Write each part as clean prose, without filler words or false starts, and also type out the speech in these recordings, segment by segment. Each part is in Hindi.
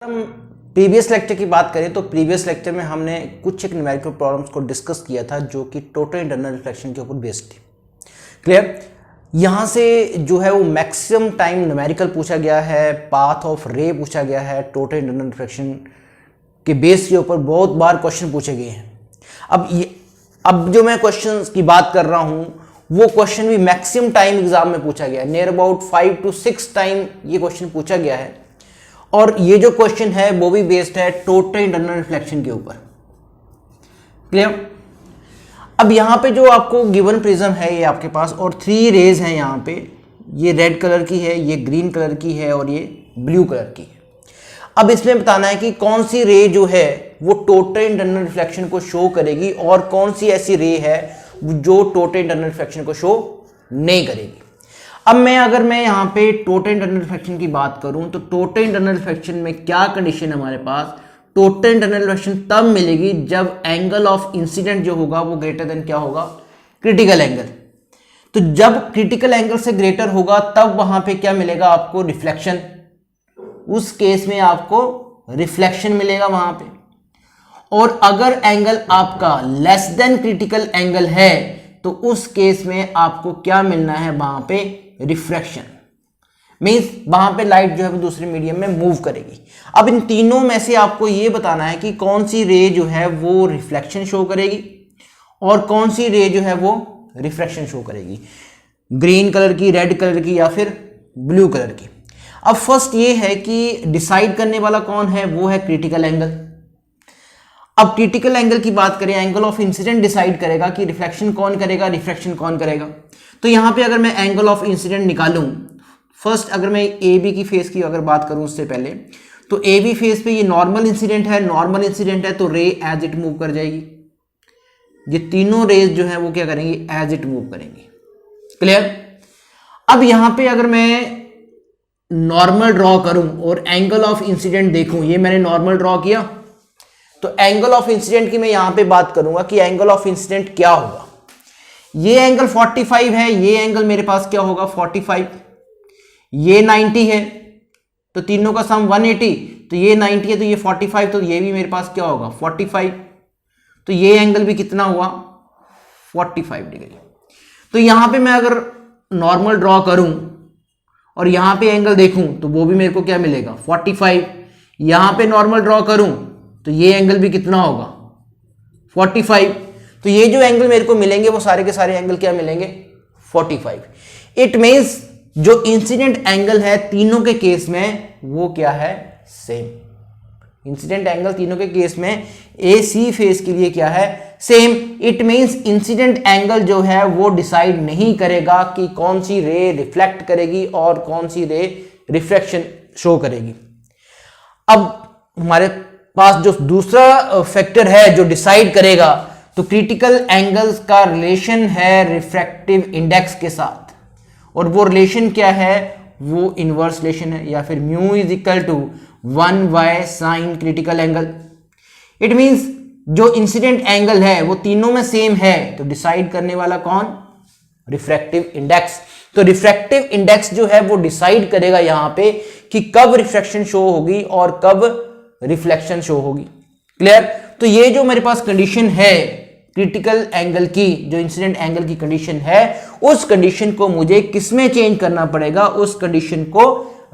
हम प्रीवियस लेक्चर की बात करें तो प्रीवियस लेक्चर में हमने कुछ एक न्यूमेरिकल प्रॉब्लम्स को डिस्कस किया था जो कि टोटल इंटरनल रिफ्लेक्शन के ऊपर बेस्ड थी। क्लियर। यहाँ से जो है वो मैक्सिमम टाइम न्यूमेरिकल पूछा गया है, पाथ ऑफ रे पूछा गया है, टोटल इंटरनल रिफ्लेक्शन के बेस के ऊपर बहुत बार क्वेश्चन पूछे गए हैं। अब जो मैं क्वेश्चन की बात कर रहा हूँ वो क्वेश्चन भी मैक्सिमम टाइम एग्जाम में पूछा गया है, नियर अबाउट 5 to 6 टाइम ये क्वेश्चन पूछा गया है और ये जो क्वेश्चन है वो भी बेस्ड है टोटल इंटरनल रिफ्लेक्शन के ऊपर। क्लियर। अब यहाँ पे जो आपको गिवन प्रिज्म है ये आपके पास और 3 रेज हैं यहाँ पे, ये रेड कलर की है, ये ग्रीन कलर की है और ये ब्लू कलर की है। अब इसमें बताना है कि कौन सी रे जो है वो टोटल इंटरनल रिफ्लेक्शन को शो करेगी और कौन सी ऐसी रे है जो टोटल इंटरनल रिफ्लेक्शन को शो नहीं करेगी। अब अगर मैं यहाँ पे टोटल इंटरनल रिफ्लेक्शन की बात करूं तो टोटल इंटरनल रिफ्लेक्शन में क्या कंडीशन है हमारे पास, टोटल इंटरनल रिफ्लेक्शन तब मिलेगी जब एंगल ऑफ इंसिडेंट जो होगा वो ग्रेटर देन क्या होगा, क्रिटिकल एंगल। तो जब क्रिटिकल एंगल से ग्रेटर होगा तब वहां पे क्या मिलेगा आपको, रिफ्लेक्शन। उस केस में आपको रिफ्लेक्शन मिलेगा वहां पे। और अगर एंगल आपका लेस देन क्रिटिकल एंगल है तो उस केस में आपको क्या मिलना है, वहां पे रिफ्रैक्शन। मींस वहां पे लाइट जो है वो दूसरे मीडियम में मूव करेगी। अब इन तीनों में से आपको ये बताना है कि कौन सी रे जो है वो रिफ्लेक्शन शो करेगी और कौन सी रे जो है वो रिफ्रैक्शन शो करेगी, ग्रीन कलर की, रेड कलर की या फिर ब्लू कलर की। अब फर्स्ट ये है कि डिसाइड करने वाला कौन है, वो है क्रिटिकल एंगल। अब क्रिटिकल एंगल की बात करें, एंगल ऑफ इंसिडेंट डिसाइड करेगा कि रिफ्लेक्शन कौन करेगा, रिफ्रैक्शन कौन करेगा। तो यहां पे अगर मैं एंगल ऑफ इंसिडेंट निकालूं, फर्स्ट अगर मैं ए बी की फेस की अगर बात करूं उससे पहले, तो ए बी फेस पे ये नॉर्मल इंसिडेंट है, नॉर्मल इंसिडेंट है तो रे एज इट मूव कर जाएगी। ये तीनों रेज जो है वो क्या करेंगी, एज इट मूव करेंगी। क्लियर। अब यहां पे अगर मैं नॉर्मल ड्रॉ करूं और एंगल ऑफ इंसिडेंट देखूं, ये मैंने नॉर्मल ड्रॉ किया, तो एंगल ऑफ इंसिडेंट की मैं यहां पे बात करूंगा कि एंगल ऑफ इंसिडेंट क्या होगा। ये एंगल 45 है, ये एंगल मेरे पास क्या होगा 45, ये 90 है तो तीनों का सम 180, तो ये 90 है तो ये 45, तो ये भी मेरे पास क्या होगा 45, तो ये एंगल भी कितना हुआ 45 डिग्री। तो यहां पे मैं अगर नॉर्मल ड्रॉ करूं और यहां पे एंगल देखूं तो वो भी मेरे को क्या मिलेगा 45, यहां पे नॉर्मल ड्रॉ करूं तो ये एंगल भी कितना होगा 45। तो ये जो एंगल मेरे को मिलेंगे वो सारे के सारे एंगल क्या मिलेंगे 45। इट मींस जो इंसिडेंट एंगल है तीनों के केस में वो क्या है, सेम। इंसिडेंट एंगल तीनों के केस में ए सी फेस के लिए क्या है, same. It means incident angle जो है वो डिसाइड नहीं करेगा कि कौन सी रे रिफ्लेक्ट करेगी और कौन सी रे रिफ्रैक्शन शो करेगी। अब हमारे पास जो दूसरा फैक्टर है जो डिसाइड करेगा, तो क्रिटिकल एंगल्स का रिलेशन है रिफ्रैक्टिव इंडेक्स के साथ, और वो रिलेशन क्या है, वो इनवर्स रिलेशन है, या फिर mu is equal to 1 sine critical angle. It means जो इंसिडेंट एंगल है वो तीनों में सेम है, तो डिसाइड करने वाला कौन, रिफ्रैक्टिव इंडेक्स। तो रिफ्रैक्टिव इंडेक्स जो है वो डिसाइड करेगा यहां पे कि कब रिफ्रैक्शन शो होगी और कब रिफ्लेक्शन शो होगी। क्लियर। तो ये जो मेरे पास कंडीशन है क्रिटिकल एंगल की, जो इंसिडेंट एंगल की कंडीशन है, उस कंडीशन को मुझे किस में चेंज करना पड़ेगा, उस कंडीशन को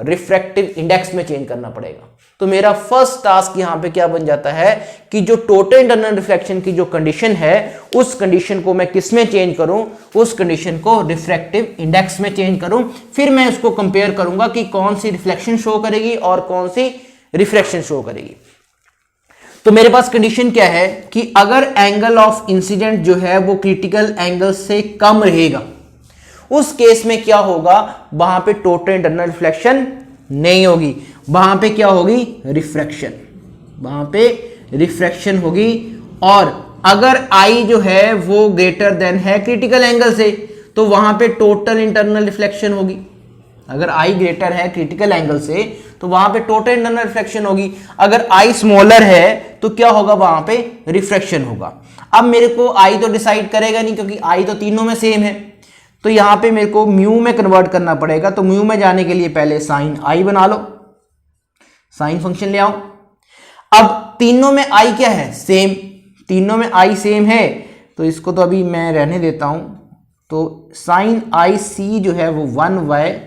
रिफ्रैक्टिव इंडेक्स में चेंज करना पड़ेगा। तो मेरा फर्स्ट टास्क यहां पे क्या बन जाता है कि जो टोटल इंटरनल रिफ्लेक्शन की जो कंडीशन है उस कंडीशन को मैं किस में चेंज करूं, उस कंडीशन को रिफ्रैक्टिव इंडेक्स में चेंज करूं। फिर मैं उसको कंपेयर करूंगा कि कौन सी रिफ्लेक्शन शो करेगी और कौन सी रिफ्रैक्शन शो करेगी। तो मेरे पास कंडीशन क्या है कि अगर एंगल ऑफ इंसिडेंट जो है वो क्रिटिकल एंगल से कम रहेगा, उस केस में क्या होगा, वहां पे टोटल इंटरनल रिफ्लेक्शन नहीं होगी, वहां पे क्या होगी, रिफ्रैक्शन। वहां पे रिफ्रैक्शन होगी। और अगर आई जो है वो ग्रेटर देन है क्रिटिकल एंगल से, तो वहां पे टोटल इंटरनल रिफ्लेक्शन होगी। अगर आई ग्रेटर है क्रिटिकल एंगल से तो वहां पे टोटल इंटरनल रिफ्लेक्शन होगी। अगर आई स्मॉलर है तो क्या होगा, वहां पे रिफ्रैक्शन होगा। अब मेरे को आई तो डिसाइड करेगा नहीं क्योंकि आई तो तीनों में सेम है, तो यहां पे मेरे को म्यू में कन्वर्ट करना पड़ेगा। तो म्यू में जाने के लिए पहले साइन आई बना लो, साइन फंक्शन ले आओ। अब तीनों में आई क्या है, सेम, तीनों में आई सेम है, तो इसको तो अभी मैं रहने देता हूं। तो साइन आई सी जो है वो 1/,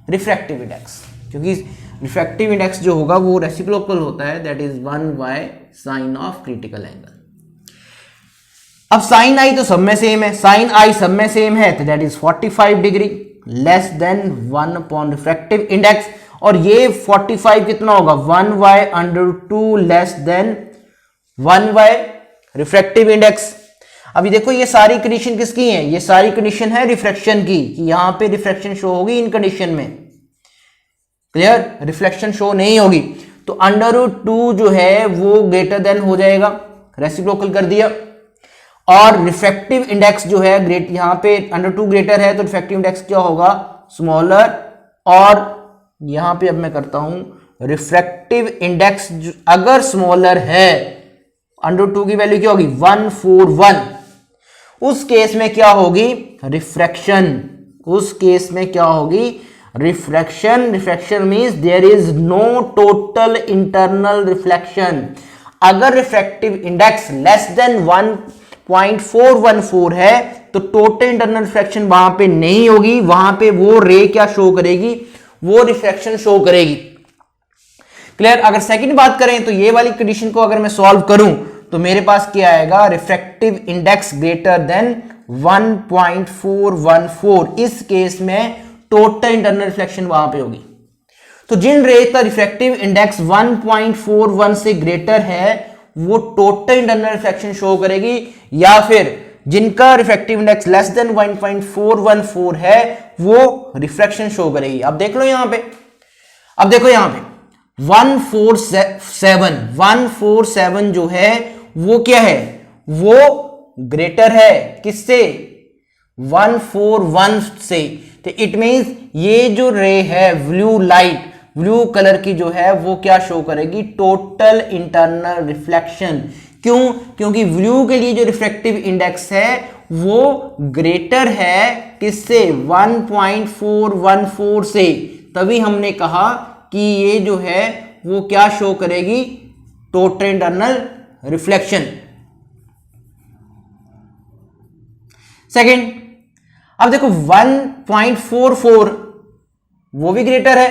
रिफ्रैक्टिव इंडेक्स, क्योंकि रिफ्रैक्टिव इंडेक्स जो होगा वो रेसिप्रोकल होता है, that is 1/, sine of critical angle. अब साइन आई तो सब में सेम है, साइन आई सब में सेम है, तो that is 45 degree, less than 1 upon refractive index. और ये 45 कितना होगा, 1/√2 लेस देन 1/ रिफ्रैक्टिव इंडेक्स। अभी देखो ये सारी कंडीशन किसकी है, ये सारी कंडीशन है रिफ्रैक्शन की, कि यहां पे रिफ्रैक्शन शो होगी इन कंडीशन में, क्लियर, रिफ्लेक्शन शो नहीं होगी। तो √2 जो है वो ग्रेटर देन हो जाएगा, रेसिप्रोकल कर दिया। और रिफ्रैक्टिव इंडेक्स जो है ग्रेट, यहां पे √2 ग्रेटर है तो रिफ्रैक्टिव इंडेक्स क्या होगा, स्मॉलर। और यहां पे अब मैं करता हूं रिफ्रैक्टिव इंडेक्स अगर स्मॉलर है, √2 की वैल्यू क्या होगी 141, उस केस में क्या होगी रिफ्रैक्शन, उस केस में क्या होगी refraction. Refraction means there is no total internal reflection. अगर रिफ्रैक्टिव इंडेक्स लेस देन 1.414 है तो टोटल इंटरनल रिफ्लेक्शन वहां पे नहीं होगी, वहां पे वो रे क्या शो करेगी, वो रिफ्रैक्शन शो करेगी, क्लियर। अगर सेकंड बात करें तो ये वाली कंडीशन को अगर मैं सॉल्व करूं तो मेरे पास क्या आएगा, रिफ्रैक्टिव इंडेक्स ग्रेटर देन 1.414, इस केस में टोटल इंटरनल रिफ्लेक्शन वहां पे होगी। तो जिन रेज का रिफ्रैक्टिव इंडेक्स 1.41 से ग्रेटर है वो टोटल इंटरनल रिफ्लेक्शन शो करेगी, या फिर जिनका रिफ्रैक्टिव इंडेक्स लेस देन 1.414 है वो रिफ्रैक्शन शो करेगी। अब देख लो यहां पे, अब देखो यहां पे 147 जो है वो क्या है, वो ग्रेटर है किससे, 141 से। तो इट मींस ये जो रे है ब्लू लाइट, ब्लू कलर की जो है वो क्या शो करेगी, टोटल इंटरनल रिफ्लेक्शन। क्यों, क्योंकि ब्लू के लिए जो रिफ्रैक्टिव इंडेक्स है वो ग्रेटर है किससे, 1.414 से। तभी हमने कहा कि ये जो है वो क्या शो करेगी, टोटल इंटरनल रिफ्लेक्शन। सेकंड, अब देखो 1.44 वो भी ग्रेटर है,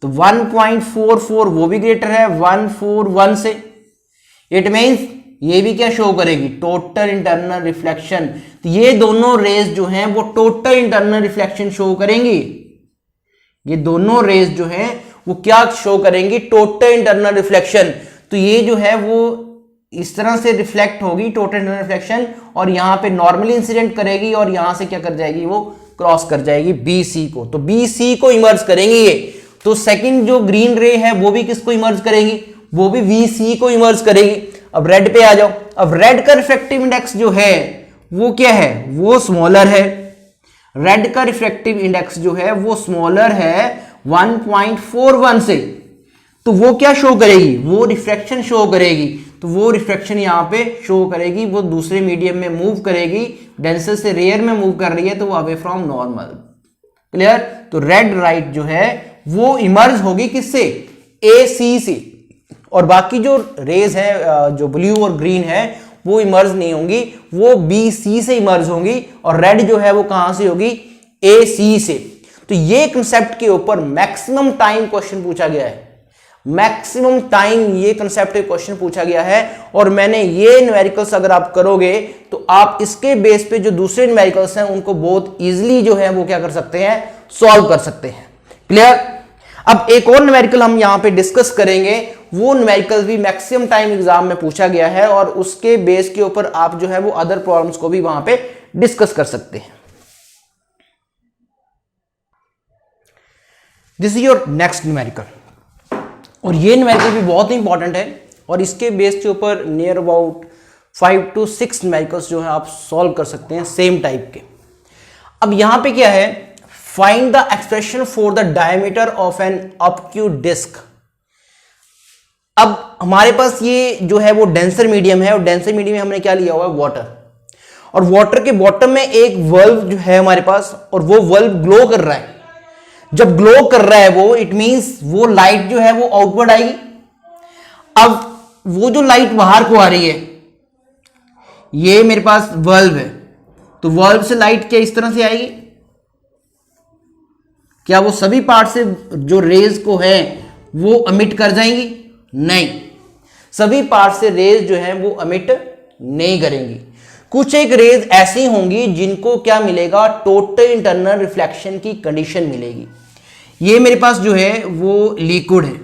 तो 1.44 वो भी ग्रेटर है 141 से। इट मींस ये भी क्या शो करेगी, टोटल इंटरनल रिफ्लेक्शन। तो ये दोनों रेज जो हैं वो टोटल इंटरनल रिफ्लेक्शन शो करेंगी, ये दोनों रेज जो हैं वो क्या शो करेंगी, टोटल इंटरनल रिफ्लेक्शन। तो ये जो है वो इस तरह से रिफ्लेक्ट होगी टोटल इंटरनल रिफ्लेक्शन, और यहां पे नॉर्मली इंसिडेंट करेगी और यहां से क्या कर जाएगी, वो क्रॉस कर जाएगी BC को, तो BC को इमर्ज करेंगी ये। तो सेकंड जो ग्रीन रे है वो भी किसको इमर्ज करेगी, वो भी VC को इमर्ज करेगी। अब रेड पे आ जाओ, अब रेड का रिफ्रैक्टिव इंडेक्स जो है वो क्या है, वो स्मॉलर है। रेड का रिफ्रैक्टिव इंडेक्स जो है वो स्मॉलर है 1.41 से, तो वो क्या शो करेगी, वो रिफ्रैक्शन शो करेगी। तो वो रिफ्रैक्शन यहां पे शो करेगी, वो दूसरे मीडियम में मूव करेगी, डेंसर से रेयर में मूव कर रही है तो वो अवे फ्रॉम नॉर्मल, क्लियर। तो रेड राइट जो है वो इमर्ज होगी किससे, AC से, और बाकी जो रेज है जो ब्लू और ग्रीन है वो इमर्ज नहीं होंगी, वो BC से इमर्ज होंगी, और रेड जो है वो कहां से होगी, AC से। तो ये कंसेप्ट के ऊपर मैक्सिमम टाइम क्वेश्चन पूछा गया है, मैक्सिमम टाइम ये कंसेप्ट क्वेश्चन पूछा गया है। और मैंने ये न्यूमेरिकल्स अगर आप करोगे तो आप इसके बेस पे जो दूसरे न्यूमेरिकल्स हैं उनको बहुत इजीली जो है वो क्या कर सकते हैं, सॉल्व कर सकते हैं, क्लियर। अब एक और न्यूमेरिकल हम यहां पे डिस्कस करेंगे, वो न्यूमेरिकल भी मैक्सिमम टाइम एग्जाम में पूछा गया है, और उसके बेस के ऊपर आप जो है वो अदर प्रॉब्लम्स को भी वहां पे डिस्कस कर सकते हैं। This is your next numerical, और ये न्यूमेरिकल भी बहुत ही इंपॉर्टेंट है, और इसके बेस के ऊपर नियर अबाउट 5 to 6 न्यूमेरिकल्स जो है आप सॉल्व कर सकते हैं सेम टाइप के। अब यहां पे क्या है, find the expression for the diameter of an opaque disc. अब हमारे पास ये जो है वो डेंसर मीडियम है, और डेंसर मीडियम में हमने क्या लिया हुआ है, वाटर, और वाटर के बॉटम में एक वल्व जो है हमारे पास, और वो वल्व ग्लो कर रहा है। जब ग्लो कर रहा है वो, इट मींस वो लाइट जो है वो आउटवर्ड आएगी। अब वो जो लाइट बाहर को आ रही है, ये मेरे पास वर्ल्ब है, तो वर्ल्ब से लाइट क्या इस तरह से आएगी? क्या वो सभी पार्ट से जो रेज को है वो अमिट कर जाएंगी? नहीं, सभी पार्ट से रेज जो है वो अमिट नहीं करेंगी। कुछ एक रेज ऐसी होंगी जिनको क्या मिलेगा? टोटल इंटरनल रिफ्लेक्शन की कंडीशन मिलेगी। ये मेरे पास जो है वो लिक्विड है,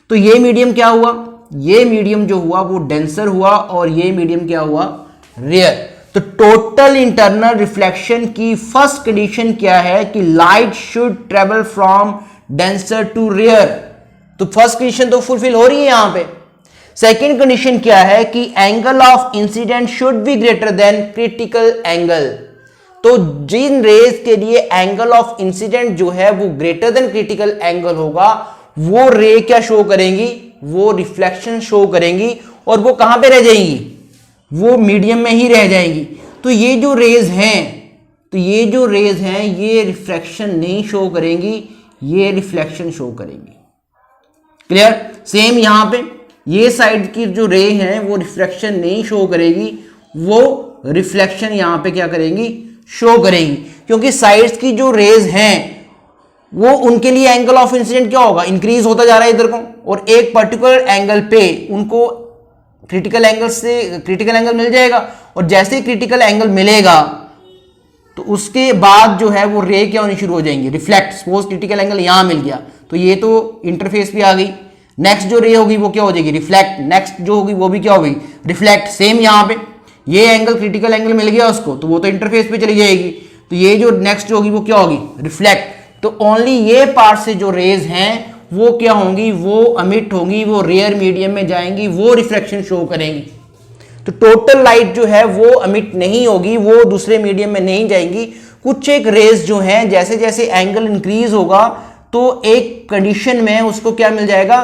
तो ये मीडियम क्या हुआ? ये मीडियम जो हुआ वो डेंसर हुआ, और ये मीडियम क्या हुआ? रेयर। तो टोटल इंटरनल रिफ्लेक्शन की फर्स्ट कंडीशन क्या है? कि light should travel from denser to rare. तो फर्स्ट कंडीशन तो फुलफिल हो रही है यहां पे। सेकेंड कंडीशन क्या है? कि angle of incident should be greater than critical angle. तो जिन रेज के लिए एंगल ऑफ इंसिडेंट जो है वो ग्रेटर देन क्रिटिकल एंगल होगा, वो रे क्या शो करेंगी? वो रिफ्लेक्शन शो करेंगी, और वो कहां पे रह जाएंगी? वो मीडियम में ही रह जाएंगी। तो ये जो रेज हैं, ये रिफ्लेक्शन नहीं शो करेंगी, ये रिफ्लेक्शन शो करेंगी। क्लियर? सेम यहां पे ये साइड की जो रे है वो रिफ्लेक्शन नहीं शो करेगी, वो रिफ्लेक्शन यहां पे क्या करेंगी? शो करेंगी, क्योंकि साइड्स की जो रेज हैं वो उनके लिए एंगल ऑफ इंसिडेंट क्या होगा? इंक्रीज होता जा रहा है इधर को, और एक पर्टिकुलर एंगल पे उनको क्रिटिकल एंगल मिल जाएगा, और जैसे ही क्रिटिकल एंगल मिलेगा तो उसके बाद जो है वो रे क्या होनी शुरू हो जाएंगी? रिफ्लेक्ट। सपोज क्रिटिकल एंगल यहां मिल गया, तो ये तो इंटरफेस पे आ गई। नेक्स्ट जो रे होगी वो क्या हो जाएगी? रिफ्लेक्ट। नेक्स्ट जो होगी वो भी क्या होगी? रिफ्लेक्ट। सेम यहां पे ये एंगल क्रिटिकल एंगल मिल गया उसको, तो वो तो इंटरफेस पे चली जाएगी, तो ये जो नेक्स्ट जो होगी वो क्या होगी? रिफ्लेक्ट। तो ओनली ये पार्ट से जो रेज हैं वो क्या होंगी? वो अमिट होंगी, वो रेयर मीडियम में जाएंगी, वो रिफ्लेक्शन शो करेंगी। तो टोटल लाइट जो है वो अमिट नहीं होगी, वो दूसरे मीडियम में नहीं जाएंगी। कुछ एक रेज जो हैं जैसे जैसे एंगल इंक्रीज होगा तो एक कंडीशन में उसको क्या मिल जाएगा?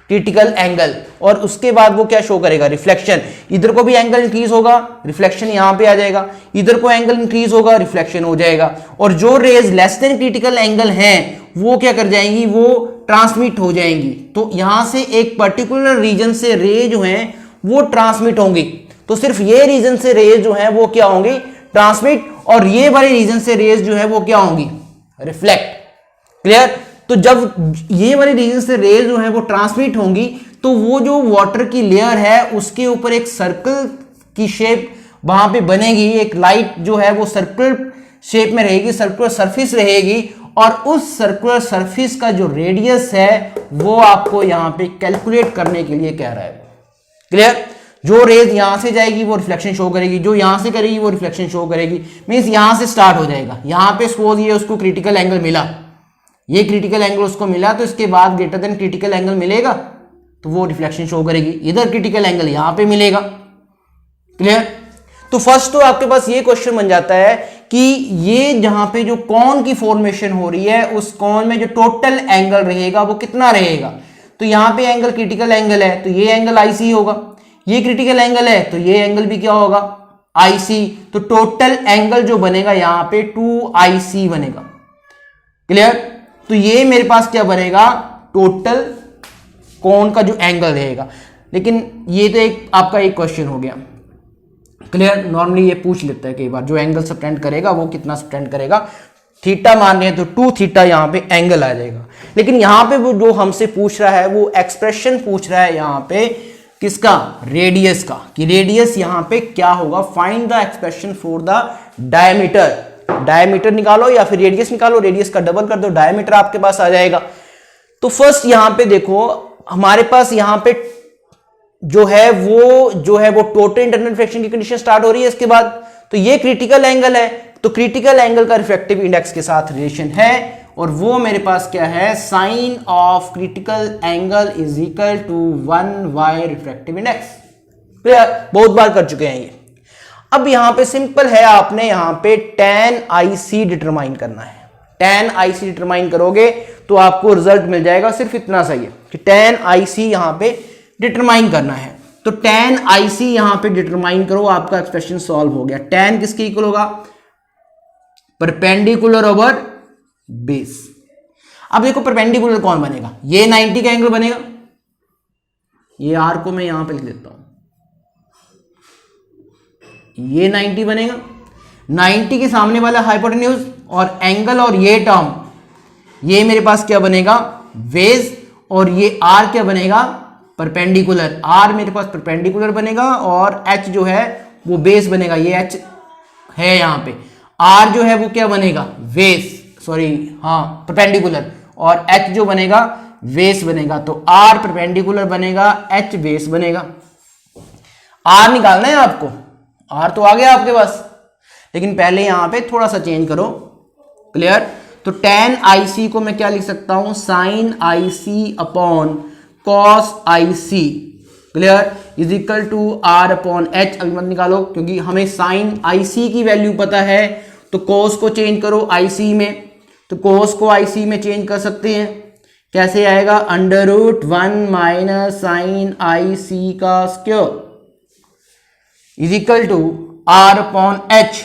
क्रिटिकल एंगल, और उसके बाद वो क्या शो करेगा? रिफ्लेक्शन। इधर को भी एंगल इंक्रीज होगा, रिफ्लेक्शन यहां पे आ जाएगा, इधर को एंगल इंक्रीज होगा, रिफ्लेक्शन हो जाएगा, और जो rays less than critical angle हैं वो क्या कर जाएंगी? वो ट्रांसमिट हो जाएंगी। तो यहां से एक पर्टिकुलर रीजन से रे जो हैं वो ट्रांसमिट होंगी, तो सिर्फ ये रीजन से रेज जो है वो क्या होंगी? ट्रांसमिट, और ये वाले रीजन से रेज जो है वो क्या होंगी? रिफ्लेक्ट। क्लियर? तो जब ये वाले रीजन से रेज जो है वो ट्रांसमिट होंगी, तो वो जो वाटर की लेयर है उसके ऊपर एक सर्कल की शेप वहां पे बनेगी, एक लाइट जो है वो सर्कल शेप में रहेगी, सर्कुलर सरफेस रहेगी, और उस सर्कुलर सरफेस का जो रेडियस है वो आपको यहां पे कैलकुलेट करने के लिए कह रहा है। क्लियर? जो रेज यहां से जाएगी वो रिफ्लेक्शन शो करेगी, जो यहां से करेगी वो रिफ्लेक्शन शो करेगी। मींस यहां से स्टार्ट हो जाएगा, यहां पे सपोज ये उसको क्रिटिकल एंगल मिला, ये क्रिटिकल एंगल उसको मिला, तो इसके बाद ग्रेटर देन क्रिटिकल एंगल मिलेगा तो वो रिफ्लेक्शन शो करेगी। इधर क्रिटिकल एंगल यहां पे मिलेगा। क्लियर? तो फर्स्ट तो आपके पास ये क्वेश्चन बन जाता है कि ये जहां पे जो कॉन की फॉर्मेशन हो रही है उस कॉन में जो टोटल एंगल रहेगा वो कितना रहेगा? तो यहां पे एंगल क्रिटिकल एंगल है तो ये एंगल आईसी होगा, ये क्रिटिकल एंगल है तो ये एंगल भी क्या होगा? आईसी। तो टोटल एंगल जो बनेगा यहां पे 2IC बनेगा। क्लियर? तो ये मेरे पास क्या बनेगा? टोटल कोण का जो एंगल रहेगा। लेकिन ये तो एक आपका एक क्वेश्चन हो गया। क्लियर? नॉर्मली ये पूछ लेता है कई बार, जो एंगल सबटेंड करेगा वो कितना सबटेंड करेगा। थीटा मान रहे हैं तो 2 थीटा यहां पे एंगल आ जाएगा। लेकिन यहां पे वो जो हमसे पूछ रहा है वो एक्सप्रेशन पूछ रहा है यहां पे किसका? रेडियस का, कि रेडियस यहां पे क्या होगा? Find the expression for the diameter. Diameter निकालो या फिर रेडियस निकालो, रेडियस का डबल कर दो, डायमीटर आपके पास आ जाएगा। तो फर्स्ट यहां पे देखो हमारे पास यहां पे जो है वो टोटल इंटरनल रिफ्लेक्शन की कंडीशन स्टार्ट हो रही है इसके बाद। तो ये क्रिटिकल एंगल है, तो क्रिटिकल एंगल का रिफ्रैक्टिव इंडेक्स के साथ रिलेशन है, और वो मेरे पास क्या है? Sine of critical angle is equal to 1/, refractive index. Clear? बहुत बार कर चुके हैं ये। अब यहां पे सिंपल है, आपने यहां पे tan IC डिटरमाइन करना है। tan IC डिटरमाइन करोगे तो आपको रिजल्ट मिल जाएगा, सिर्फ इतना सही है कि tan IC यहां पे डिटरमाइन करना है। तो tan IC यहां पे डिटरमाइन करो, आपका एक्सप्रेशन सॉल्व हो गया। tan किसके इक्वल होगा? Perpendicular over base. अब देखो परपेंडिकुलर कौन बनेगा, ये 90 का एंगल बनेगा, ये आर को मैं यहां पे लिख देता हूं, ये 90 बनेगा, 90 के सामने वाला हाइपोटेन्यूज और एंगल और ये टर्म, ये मेरे पास क्या बनेगा बेस, और ये आर क्या बनेगा परपेंडिकुलर, आर मेरे पास परपेंडिकुलर बनेगा और एच जो है वो बेस बनेगा, ये एच है यहां पे, आर जो है वो क्या बनेगा बेस, सॉरी हाँ परपेंडिकुलर, और एच जो बनेगा बेस बनेगा, तो आर परपेंडिकुलर बनेगा, एच बेस बनेगा। आर निकालना है आपको, आर तो आ गया आपके पास, लेकिन पहले यहां पे थोड़ा सा चेंज करो, क्लियर। तो tan IC को मैं क्या लिख सकता हूं, sin IC upon cos IC, clear, is equal to R upon H। अभी मत निकालो क्योंकि हमें sin IC की वैल्यू पता है, तो cos को चेंज करो IC में, तो cos को IC में चेंज कर सकते हैं, कैसे आएगा under root 1 minus sine IC का square is equal to R upon H।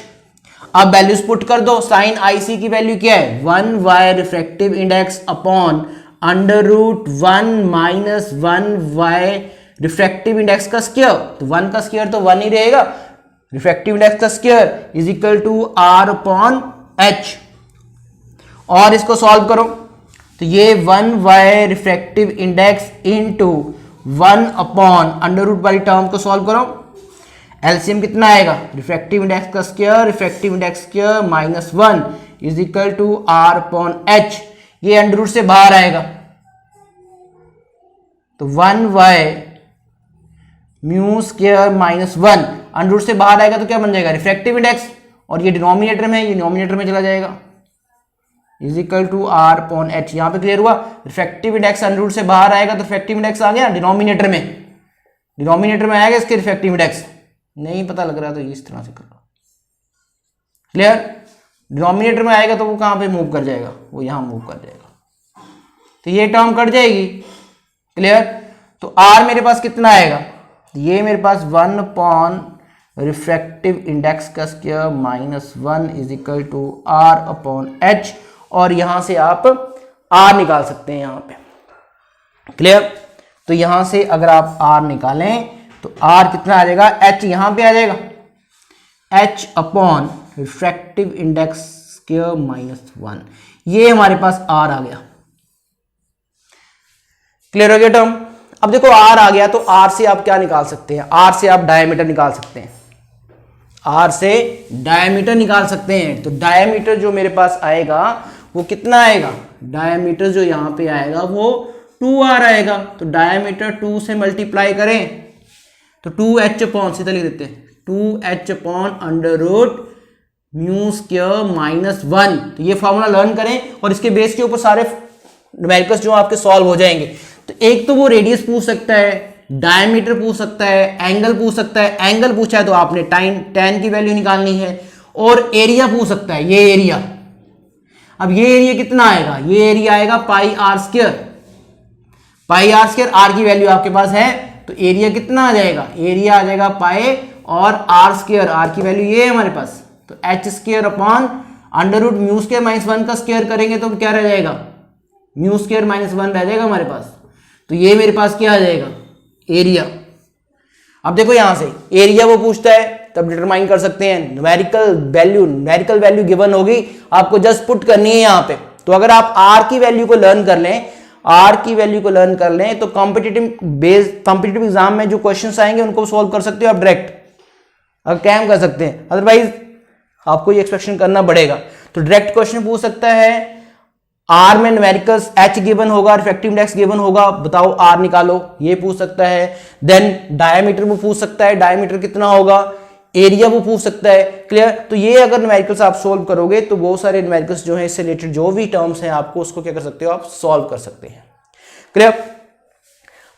अब वैल्यूज पुट कर दो, साइन IC की वैल्यू क्या है 1y refractive index upon under root 1 minus 1y refractive index का स्क्वायर, तो 1 का स्क्वायर तो 1 ही रहेगा, रिफ्रैक्टिव इंडेक्स का square is equal to R upon H। और इसको सॉल्व करो, तो ये 1y refractive index into 1 upon under root वाली टर्म को सॉल्व करो, एलसीएम कितना आएगा रिफ्रैक्टिव इंडेक्स का square, refractive index square minus 1 is equal to R upon H, ये अंडर रूट से बाहर आएगा, तो 1y mu square minus 1 under root से बाहर आएगा तो क्या बन जाएगा रिफ्रैक्टिव इंडेक्स, और ये डिनोमिनेटर में है, ये डिनोमिनेटर में चला जाएगा, is equal to R upon H। यहां पे क्लियर हुआ, रिफ्रैक्टिव इंडेक्स अंडर रूट से बाहर आएगा तो रिफ्रैक्टिव इंडेक्स आ गया डिनोमिनेटर में, डिनोमिनेटर में आएगा इसके रिफ्रैक्टिव इंडेक्स, नहीं पता लग रहा तो इस तरह से करो, क्लियर, डिनोमिनेटर में आएगा तो वो कहां पे मूव कर जाएगा, वो यहां मूव कर जाएगा, तो ये टर्म कट जाएगी, क्लियर। तो R मेरे पास कितना आएगा, ये मेरे पास 1 अपॉन रिफ्रैक्टिव इंडेक्स का square minus 1 is equal to R upon H, और यहां से आप R निकाल सकते हैं यहां पे, क्लियर। तो यहां से अगर आप R निकालें तो R कितना आ जाएगा, H यहां पे आ जाएगा, H upon refractive index square minus 1, ये हमारे पास R आ गया, क्लियर हो गया टर्म। अब देखो R आ गया तो R से आप क्या निकाल सकते हैं, R से आप डायमीटर निकाल सकते हैं, R से डायमीटर निकाल सकते हैं, तो डायमीटर जो मेरे पास आएगा वो कितना आएगा, डायमीटर जो यहां पे आएगा वो 2R आएगा, तो डायमीटर 2 से मल्टीप्लाई करें तो 2H अपॉन, सीधा लिख देते हैं 2H upon under root mu square minus 1, तो ये फॉर्मूला लर्न करें और इसके बेस के ऊपर सारे न्यूमेरिकल्स जो आपके सॉल्व हो जाएंगे। तो एक तो वो रेडियस पूछ सकता है, डायमीटर पूछ सकता है, एंगल पूछ सकता है, एंगल पूछा है तो आपने tan की वैल्यू निकालनी है, और एरिया पूछ सकता है, ये एरिया, अब ये एरिया कितना आएगा, ये एरिया आएगा pi R square, pi R square, R की वैल्यू आपके पास है तो एरिया कितना आ जाएगा, एरिया आ जाएगा पाई और आर स्क्वायर, आर की वैल्यू ये है हमारे पास, तो H square upon under root mu square minus 1 का स्क्वायर करेंगे तो क्या रह जाएगा, म्यू स्क्वायर माइनस 1 रह जाएगा हमारे पास, तो ये मेरे पास क्या आ जाएगा एरिया। अब देखो यहां से एरिया वो पूछता है तब डिटरमाइन कर सकते हैं, न्यूमेरिकल वैल्यू गिवन होगी, आपको जस्ट पुट करनी है यहां पे। तो अगर आप आर की वैल्यू को लर्न कर लें, आर की वैल्यू को लर्न कर लें तो कॉम्पिटिटिव एग्जाम में जो क्वेश्चंस आएंगे उनको सोल्व कर सकते हो आप डायरेक्ट, अगर कैम कर सकते हैं, अदरवाइज आपको ये एक्सपेक्शन करना पड़ेगा। तो डायरेक्ट क्वेश्चन पूछ सकता है, आर में न्यूमेरिकल्स एच गिवन होगा, रिफ्रैक्टिव इंडेक्स गिवन होगा, बताओ आर निकालो, ये पूछ सकता है। देन डायमीटर वो पूछ सकता है, डायमीटर कितना होगा, एरिया वो पूछ सकता है, क्लियर। तो ये अगर न्यूमेरिकल्स आप सोल्व करोगे तो बहुत सारे न्यूमेरिकल्स जो है इससे रिलेटेड जो भी टर्म्स हैं आपको उसको क्या कर सकते हो, आप सॉल्व कर सकते हैं, क्लियर।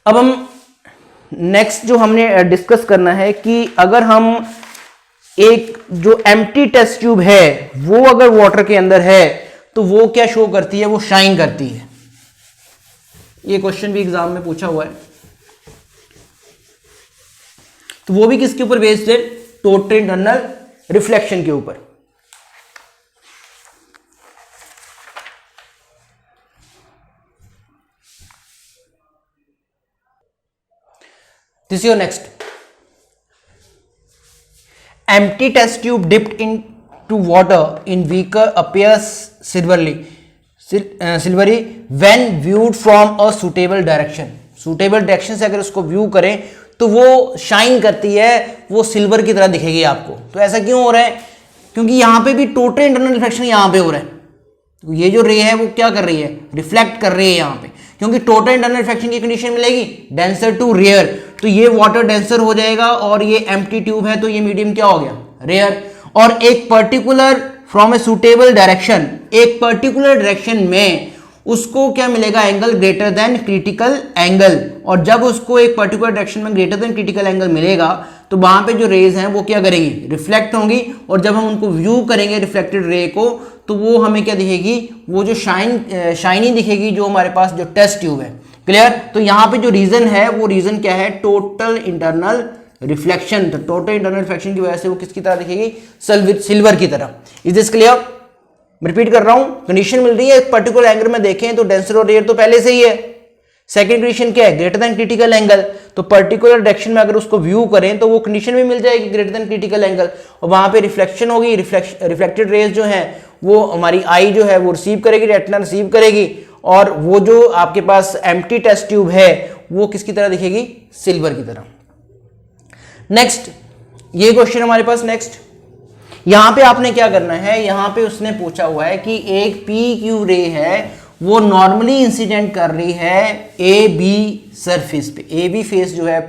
अब हम नेक्स्ट जो हमने डिस्कस करना है कि अगर हम एक जो एम्प्टी टेस्ट ट्यूब है वो अगर वाटर के अंदर है तो वो क्या शो करती है, वो शाइन करती है। ये क्वेश्चन भी एग्जाम में पूछा हुआ है, तो वो भी किसके ऊपर बेस्ड है, टोटल इंटरनल रिफ्लेक्शन के ऊपर। This your next. Empty test tube dipped into water in beaker appears silvery when viewed from a suitable direction. Suitable direction से अगर उसको व्यू करें तो वो शाइन करती है, वो सिल्वर की तरह दिखेगी आपको। तो ऐसा क्यों हो रहा है? क्योंकि यहाँ पे भी टोटल इंटरनल रिफ्लेक्शन यहाँ पे हो रहा है। तो ये जो रे है वो क्या कर रही है? रिफ्लेक्ट कर रही है यहाँ पे, क्योंकि टोटल इंटरनल रिफ्लेक्शन की कंडीशन मिलेगी डेंसर टू रेयर। तो ये वाटर डेंसर हो जाएगा और ये एम्प्टी ट्यूब है तो ये मीडियम क्या हो गया? रेयर। और एक particular from a suitable direction, एक पर्टिकुलर डायरेक्शन में उसको क्या मिलेगा? Angle greater than critical angle. और जब उसको एक पर्टिकुलर डायरेक्शन में ग्रेटर देन क्रिटिकल एंगल मिलेगा तो वहां पे जो रेज हैं वो क्या करेंगी? रिफ्लेक्ट होंगी। और जब हम उनको व्यू करेंगे रिफ्लेक्टेड रे को तो वो हमें क्या दिखेगी? वो जो शाइनी दिखेगी जो हमारे पास जो टेस्ट ट्यूब है। क्लियर? तो यहाँ पे जो रीजन है वो रीजन क्या है? Total internal reflection. तो टोटल इंटरनल रिफ्लेक्शन की वजह से वो किसकी तरह दिखेगी? सिल्वर की तरह। Is this clear? रिपीट कर रहा हूं, कंडीशन मिल रही है एक पर्टिकुलर एंगल में देखें तो डेंसर और रेयर तो पहले से ही है। सेकंड कंडीशन क्या है? Greater than critical angle. तो पर्टिकुलर डायरेक्शन में अगर उसको व्यू करें तो वो कंडीशन भी मिल जाएगी ग्रेटर देन क्रिटिकल एंगल, और वहां पे रिफ्लेक्शन होगी। रिफ्लेक्टेड रेज जो है वो हमारी आई जो है वो रिसीव करेगी, रेटिना रिसीव करेगी, और वो जो आपके पास एम्प्टी टेस्ट ट्यूब है वो किसकी तरह दिखेगी? सिल्वर की तरह। नेक्स्ट ये क्वेश्चन हमारे पास नेक्स्ट, यहां पे आपने क्या करना है? यहां पे उसने पूछा हुआ है कि एक पी क्यू रे है वो नॉर्मली इंसिडेंट कर रही है ए बी सरफेस पे। ए बी फेस जो है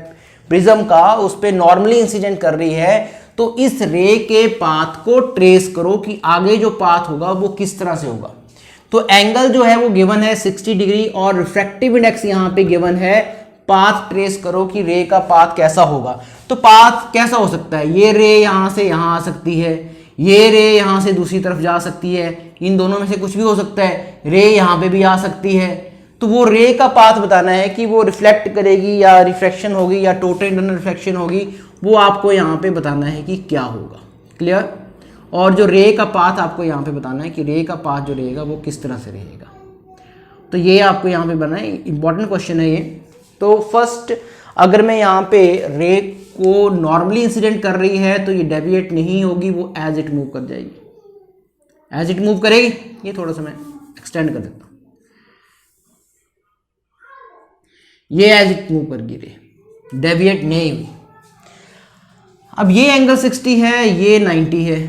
प्रिज्म का उस पे नॉर्मली इंसिडेंट कर रही है। तो इस रे के पाथ को ट्रेस करो कि आगे जो पाथ होगा वो किस तरह से होगा। तो एंगल जो है वो गिवन है 60 डिग्री और रिफ्रैक्टिव इंडेक्स यहां पे गिवन है। पाथ ट्रेस करो कि रे का पाथ कैसा होगा। तो पाथ कैसा हो सकता है? ये रे यहां से यहां आ सकती है, ये रे यहां से दूसरी तरफ जा सकती है, इन दोनों में से कुछ भी हो सकता है। रे यहां पे भी आ सकती है। तो वो रे का पाथ बताना है कि वो रिफ्लेक्ट करेगी या रिफ्रैक्शन होगी या टोटल इंटरनल रिफ्लेक्शन होगी, वो आपको यहाँ पे बताना है कि क्या होगा। क्लियर? और जो रे का पाथ आपको यहाँ पे बताना है कि रे का पाथ जो रहेगा वो किस तरह से रहेगा। तो ये आपको यहाँ पे बनाना है, इंपॉर्टेंट क्वेश्चन है ये। तो फर्स्ट, अगर मैं यहाँ पे रे को नॉर्मली इंसिडेंट कर रही है तो ये डेविएट नहीं होगी, वो एज इट मूव कर जाएगी। एज इट मूव करेगी, ये थोड़ा सा मैं एक्सटेंड कर देता हूँ, ये एज इट मूव कर गिरे, डेविएट नहीं हुई। अब ये एंगल 60 है, ये 90 है।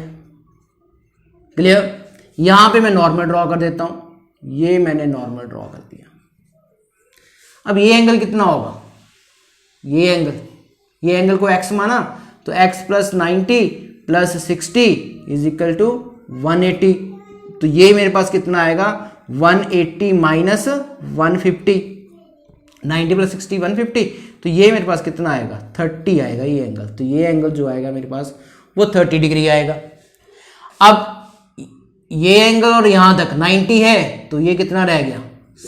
क्लियर? यहां पे मैं नॉर्मल ड्रॉ कर देता हूं, ये मैंने नॉर्मल ड्रॉ कर दिया। अब ये एंगल कितना होगा? ये एंगल को x माना तो x plus 90 plus 60 is equal to 180। तो ये मेरे पास कितना आएगा? 180 माइनस 150, 90 प्लस 60 150। तो ये मेरे पास कितना आएगा? 30 आएगा ये एंगल। तो ये एंगल जो आएगा मेरे पास वो 30 डिग्री आएगा। अब ये एंगल और यहां तक 90 है तो ये कितना रह गया?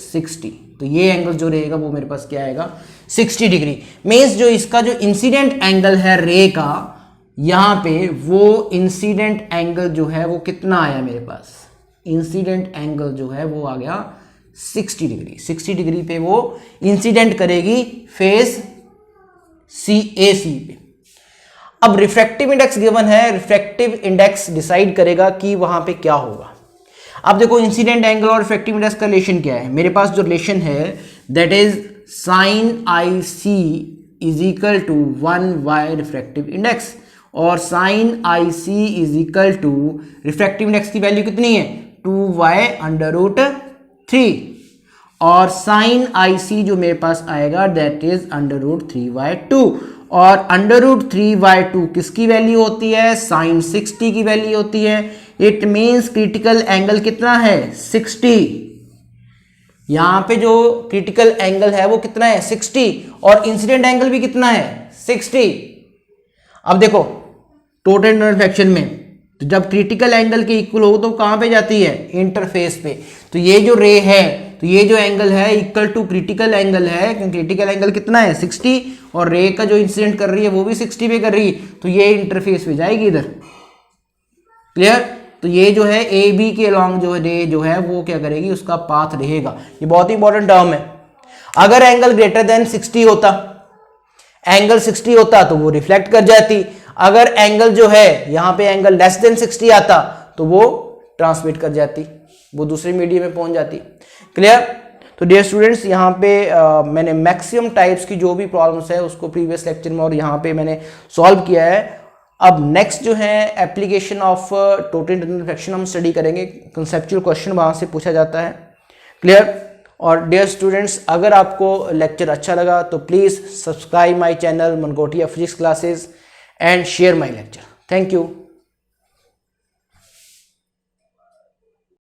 60। तो ये एंगल जो रहेगा वो मेरे पास क्या आएगा? 60 डिग्री। मीन्स जो इसका जो इंसिडेंट एंगल है रे का यहां पे, वो इंसिडेंट एंगल जो है वो कितना आया मेरे पास? इंसिडेंट एंगल जो है वो आ गया 60 डिग्री। 60 डिग्री पे वो इंसिडेंट करेगी फेस CAC पे। अब रिफ्रैक्टिव इंडेक्स गिवन है, रिफ्रैक्टिव इंडेक्स डिसाइड करेगा कि वहां पे क्या होगा। अब देखो इंसिडेंट एंगल और रिफ्रैक्टिव इंडेक्स का रिलेशन क्या है? मेरे पास जो रिलेशन है that is sin IC is equal to 1y refractive index, और sin IC is equal to refractive index की वैल्यू कितनी है? 2y अंडर रूट 3, और sin IC जो मेरे पास आएगा that is under root 3y2, और अंडर रूट 3y2 किसकी वैल्यू होती है? sin 60 की वैल्यू होती है। इट मीन्स क्रिटिकल एंगल कितना है? 60। यहां पे जो क्रिटिकल एंगल है वो कितना है? 60, और इंसिडेंट एंगल भी कितना है? 60। अब देखो टोटल इंटरनल रिफ्लेक्शन में तो जब क्रिटिकल एंगल के इक्वल हो तो कहां पे जाती है? इंटरफेस पे। तो ये जो रे है, तो ये जो एंगल है इक्वल टू क्रिटिकल एंगल है, क्योंकि क्रिटिकल एंगल कितना है? 60, और रे का जो इंसिडेंट कर रही है वो भी 60 पे कर रही है, तो ये इंटरफेस पे जाएगी इधर। क्लियर? तो ये जो है ए बी के अलॉन्ग जो रे जो है वो क्या करेगी? उसका पाथ रहेगा। ये बहुत ही इंपॉर्टेंट टर्म है। अगर एंगल ग्रेटर देन 60 होता, एंगल 60 होता तो वो रिफ्लेक्ट कर जाती, अगर एंगल जो है यहाँ पे एंगल लेस देन 60 आता तो वो ट्रांसमिट कर जाती, वो दूसरे मीडियम में पहुंच जाती। क्लियर? तो डियर स्टूडेंट्स, यहाँ पे मैंने मैक्सिमम टाइप्स की जो भी प्रॉब्लम्स है उसको प्रीवियस लेक्चर में और यहाँ पे मैंने सॉल्व किया है। अब नेक्स्ट जो है application of total internal reflection हम स्टडी करेंगे, कंसेप्चुअल क्वेश्चन वहाँ से पूछा जाता है। क्लियर? और डियर स्टूडेंट्स, अगर आपको लेक्चर अच्छा लगा तो please subscribe my channel Mankotia physics classes and share my lecture. Thank you.